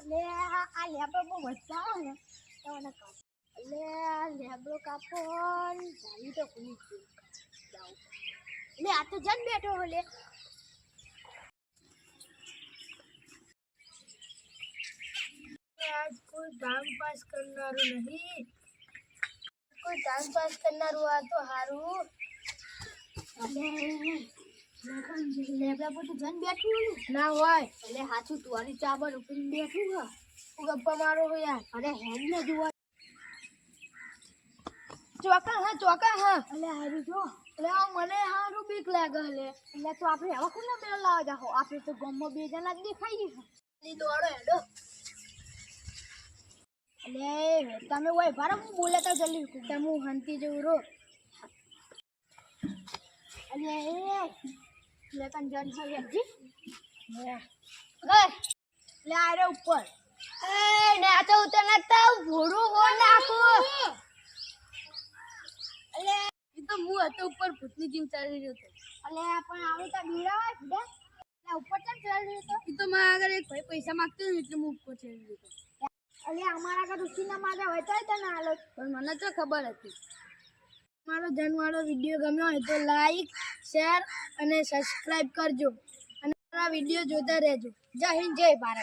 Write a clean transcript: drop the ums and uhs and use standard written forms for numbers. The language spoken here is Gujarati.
એટલે આ લેબડો બહુ મસ્તા આવે ને તમને કાપ એટલે આ લેબડો કાપો જાવી તો ભૂલી જાઉં એટલે આ તો જન બેઠો હોલે आज कोई टाइम पास करनारू नहीं कोई टाइम पास करनारू आ तो हारू लेबड़ा पर तो जन बैठू ना होय એટલે હાચું તુવારી ચાબર ઉપર બેઠું હા હું ગપ્પા મારો હો યાર અરે હેડ ને જોવા ચોકા હા એટલે હારું જો એટલે મને હારું બીક લાગે લે એટલે તો આપણે હવે કોને મેળ લાવવા જાહો આપણે તો ગમમાં બે જણા જ દેખાઈએ ની દોડો હેડો એટલે તમે ઓય ભારે હું બોલે તો જલ્દી તમે હંતી જેવું રો એટલે લે કન જન હોય જી લે આરે ઉપર એ ના તો ઉતર નતા ભોડું હો નાખો એટલે ઈ તો હું હતો ઉપર ભૂતની જીમ ચાલી રહ્યો તો એટલે પણ આવે તો બીરાવા જ દે એટલે ઉપર કેમ ચાલી રહ્યો તો ઈ તો મારા આગળ એક ભાઈ પૈસા માંગતો ને એટલે હું ઉપર ચાલી રહ્યો તો એટલે અમારા ઘર ઉસીના માજા હોય તો તને હાલો પણ મને તો ખબર હતી મારો જનવાળો વિડીયો ગમ્યો હોય તો લાઈક શેર અને સબસ્ક્રાઇબ કરજો અને આ વિડીયો જોતા રહેજો જય હિન્દ જય ભારત।